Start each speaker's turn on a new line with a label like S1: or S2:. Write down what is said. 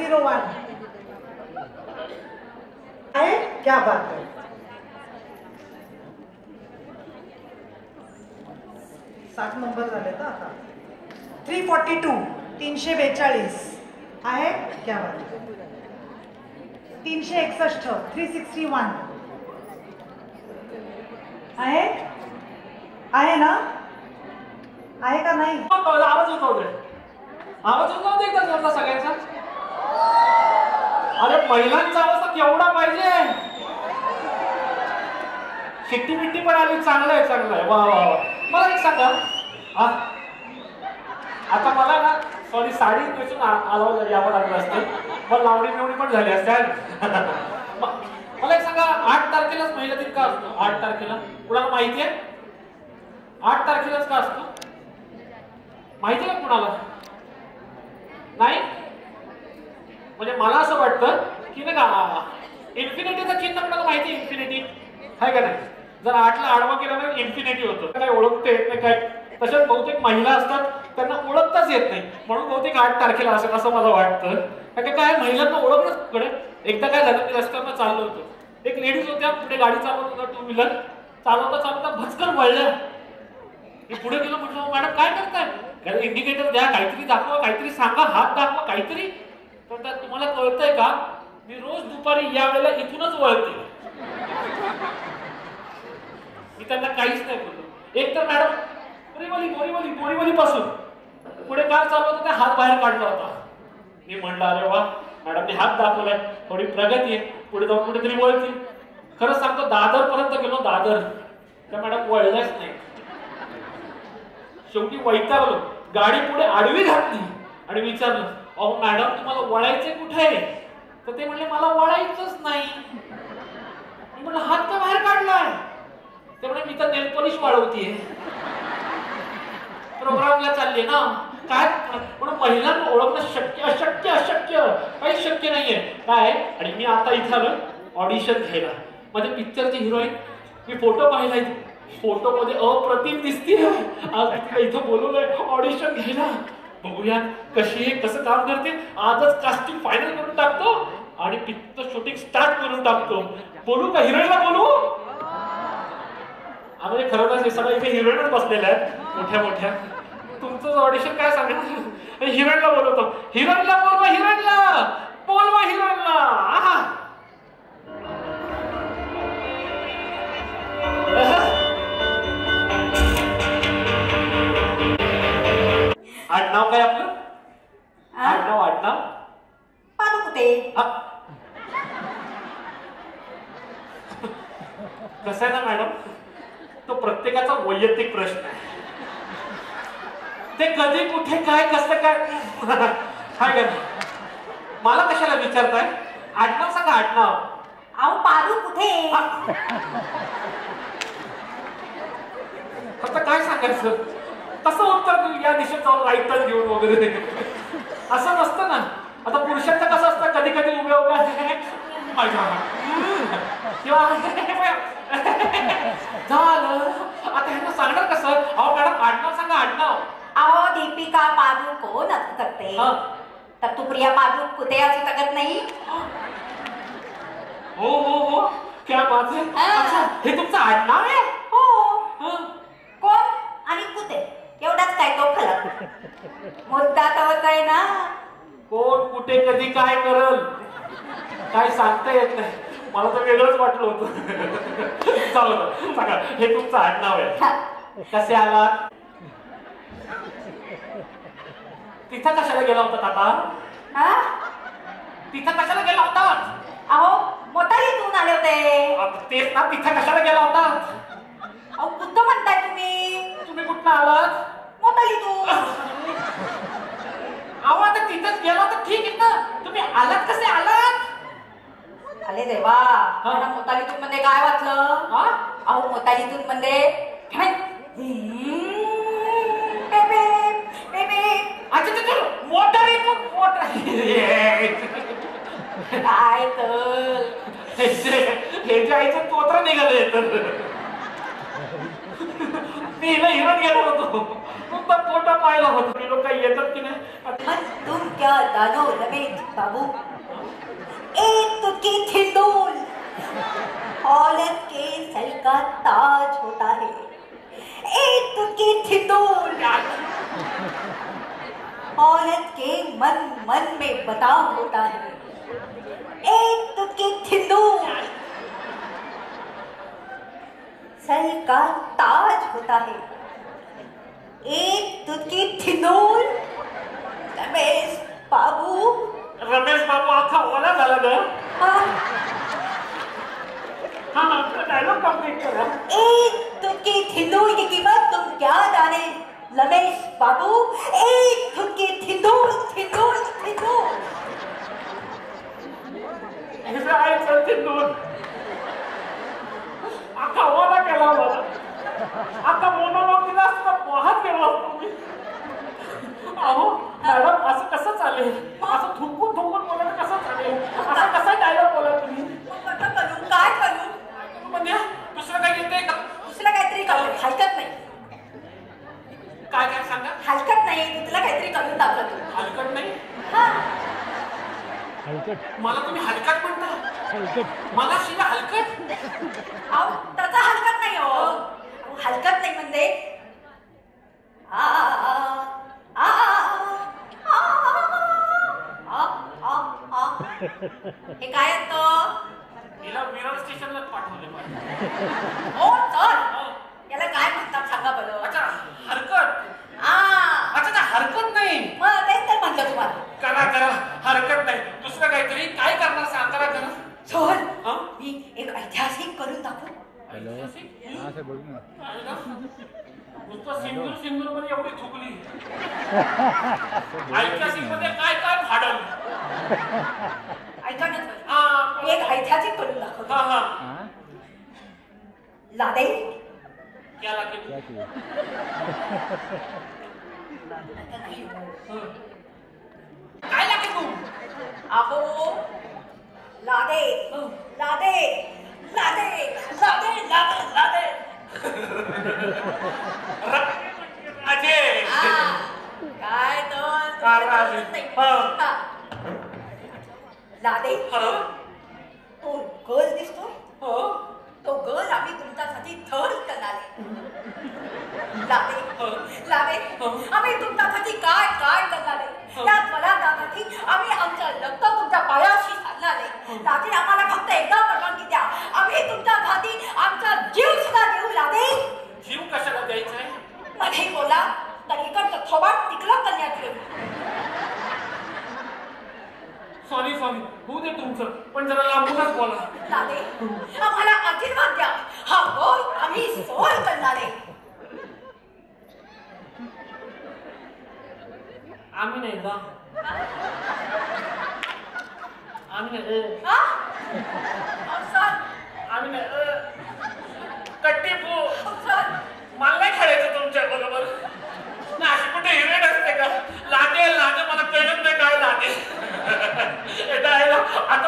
S1: 101 आहे. क्या बात है. 60 नंबर झाले तर आता 342 342 आहे. क्या बात है. 361 361 आहे. आहे ना. आहे का नाही.
S2: आवाज होता आवाज होता एकदा जोरला सगळ्यांचा. अरे महिलांचा आवाज तर केवढा पाहिजे. शिट्टी बिट्टी पण आली. चांगलं आहे चांगलं आहे. वा वा वा. मला एक सांगा आता मला ना सॉरी साडी नेसून आलो यावं लागलं असतं. पण लावणी बिवणी पण झाली असते. मला एक सांगा 8 तारखेलाच महिला दिन का असतो. 8 तारखेला कुणाला माहिती आहे. 8 तारखेलाच का असतो माहिती आहे का कुणाला. नाही म्हणजे मला असं वाटतं की नाही का इन्फिनिटीचं चिन्ह कुणाला माहिती आहे. इन्फिनिटी आहे का नाही. जर 8ला आडवा केला ना इन्फिनिटी होतं. काय ओळखते येत नाही काय. तशाच बहुतेक महिला असतात त्यांना ओळखताच येत नाही म्हणून बहुतेक 8 तारखेला असेल असं मला वाटतं. कारण काय महिलांना ओळखणंच कडे. एकदा काय झालं मी रस्त्यावर चाललो होतो. एक लेडीज होत्या पुढे गाडी चालवत होता 2 व्हीलर. चालवता चालवता भचकन वळल्या. मी पुढे गेलो म्हटलं मॅडम काय करताय. इंडिकेटर द्या काहीतरी दाखवा काहीतरी सांगा हात दाखवा काहीतरी. तर तुम्हाला कळतंय का मी रोज दुपारी या वेळेला इथूनच वळते. मी त्यांना काहीच नाही बोललो. एक तर मॅडम बोरीवली पासून पुढे कार चालवत होते हात बाहेर काढला होता. मी म्हणलं अरे वा मॅडमने हात दाखवलाय थोडी प्रगती आहे. पुढे जाऊन कुठेतरी वळतील. खरं सांगतो दादर पर्यंत गेलो. दादर त्या मॅडम वळल्याच नाही. शेवटी वैतागलो. गाडी पुढे आडवी घातली आणि विचारलं अहो मॅडम तुम्हाला वळायचे कुठे. तर ते म्हणले मला वळायचंच नाही. मी म्हणलं हात का बाहेर काढलाय. ते म्हणजे मी तर नेल पॉलिश वाढवतीये. प्रोग्रामला चालले ना काय म्हणून महिलांना ओळखणं शक्य अशक्य अशक्य काही शक्य नाहीये काय. आणि मी आता इथं आलो ऑडिशन घ्यायला. माझ्या पिक्चरची हिरोईन मी फोटो पाहिलाय. फोटो मध्ये अप्रतिम दिसतीये. आज तिला इथं बोलवलंय ऑडिशन घ्यायला. बघूया कशी आहे कसं काम करते. आजच कास्टिंग फायनल करून टाकतो आणि पिक्चर शूटिंग स्टार्ट करून टाकतो. बोलू का हिरोईनला बोलू. म्हणजे खरं तर हे सगळं इथे हिरोईनच बसलेल्या आहेत मोठ्या मोठ्या. तुमचं ऑडिशन काय सांगितलं. हिरोईनला बोलवतो. हिरोईनला बोलवा हिरोईनला बोलवा हिरोईनला. आडनाव काय आपलं. आडनाव
S3: पादुकुटे.
S2: कसं आहे ना मॅडम तो प्रत्येकाचा वैयक्तिक प्रश्न आहे. ते कधी कुठे काय कसं काय काय कर मला कशाला विचारताय. आडनाव सांगा आडनाव.
S3: अहो पादू कुठे.
S2: आता काय सांगायचं तसं उत्तर तू या दिशेत जाऊन राईट टर्न घेऊन वगैरे असं नसतं ना. आता पुरुषांचं कसं असतं कधी कधी उभ्या किंवा झालं. आता ह्यांना सांगणार कसं. अहो मॅडम आडनाव सांगा आडनाव.
S3: अहो दीपिका पादुकोण असू शकते तर तू प्रिया पादुकुटे असू शकत नाही.
S2: हो हो हो क्या बात है. अच्छा हे तुमचं आडनाव आहे.
S3: हो कोण आणि कुठे एवढाच काय तो फरक. मुद्दा तर आहे ना.
S2: कोण कुठे कधी काय करल काय सांगता येत नाही. मला तर वेगळंच वाटलं होतं. चालू सांगा हे तुमचं आडनाव आहे. कसे आलात. तिथं कशाला गेला होता आता. तिथं कशाला गेला होता.
S3: अहो मोटारीतून आले होते.
S2: तेच ना तिथं कशाला गेला होता.
S3: अहो कुठं म्हणताय तुम्ही.
S2: तुम्ही कुठं आलात.
S3: मोटारीतून.
S2: अहो आता तिथंच गेला तर ठीक आहे ना. तुम्ही आलात कसे आलात.
S3: अरे देवा मोटारीतून मध्ये काय वाचलं. अहो मोटारीतून मध्ये
S2: मोटारीतून
S3: काय तर
S2: हे जे आईचं तोत्र निघालंय तर मी हिला हिरण गेलो होतो. नुसतं फोटो पाहिला होता की लोक काही येतात की नाही.
S3: मन तुम क्या दानो रमेश बाबू, एक तुझकी थिंदोल औरत के सर का ताज होता है, एक तुझकी थिंदोल औरत के मन मन में बताव होता है, एक तुझकी थिंदोल सर का ताज होता है, एक तुझकी थिंदोल. रमेश बाबू.
S2: रमेश बाबू अख्खा ओला झाला ग. हा डायलॉग कंप्लीट करा.
S3: एक तुझकी थिंदोल की कीमत तुम क्या जाने रमेश बाबू, एक तुझकी थिंदोल थिंदोल थिंदोल.
S2: हे आहे चलते दोन अख्खा ओला केला मला. आता मोनोलॉग दिला असता वाहत गेलो असतो मी. अहो मॅडम असं कसं चालेल? असं थुंकून थुंकून बोलायला कसं चालेल? असं कसा डायलॉग बोला तुम्ही?
S3: कसं करू, काय करू?
S2: म्हणजे दुसरं काही येतंय का?
S3: दुसरं काहीतरी करू. हलकत नाही.
S2: काय काय सांगा?
S3: हलकत नाही. तुला काहीतरी करून दाखव तू.
S2: हलकट नाही?
S3: हा.
S2: मला तुम्ही हलकट म्हणता? मला शिवाय हलकट?
S3: अहो त्याचा हलकत नाही हो. हलकत नाही म्हणजे आ आ आ आ आ. हे काय असतं?
S2: हिला विरार स्टेशनला पाठवले पाहिजे.
S3: हो चल. याला काय म्हणतात सांगा बरं.
S2: अच्छा हरकत. अच्छा हरकत नाही.
S3: मग तेच तर म्हणलं तुम्हाला.
S2: करा करा हरकत नाही. दुसरं काहीतरी काय करणार सांगा करा.
S3: चल मी एक ऐतिहासिक करून दाखवू.
S2: नुसतं सिंदूर सिंदूर मध्ये एवढी थुकली. ऐतिहासिक मध्ये काय काय फाडल.
S3: ऐका ना मी एक ऐतिहासिक करून दाखवतो. लादे
S2: क्या लागेल? काय लागेल तू?
S3: अहो लादे लादे लादे लादे लादे लादे.
S2: अजय
S3: काय लादे तो गर्ल दिसतो. तो गर्ल आम्ही तुमच्यासाठी थर करणार आहे. लादे लादे आम्ही तुमच्यासाठी काय काय करणार आहे. या फलकासाठी आम्ही आमचं रक्त तुमच्या पायाशी घालणार आहे. लादे आम्हाला फक्त एकदा परवानगी द्या. आम्ही तुमच्यासाठी आमचा जीव सुद्धा देऊ. लादे
S2: जीव कशाला द्यायचा आहे?
S3: मध्ये बोला तर इकडचं थोबाड तिकलं करण्यात येईल.
S2: सॉरी होऊ दे तुमचं पण जरा लांबूनच बोला.
S3: लादे आम्हाला आशीर्वाद द्या. हा गोल आम्ही सोल करणार आहे.
S2: आम्ही नाही का? आम्ही नाही. आम्ही नाही. कट्टीपू मला नाही खेळायचं तुमच्या बरोबर. अशी कुठे हिरेट असते का? लादे लादे मला कळत नाही काय लादे. आता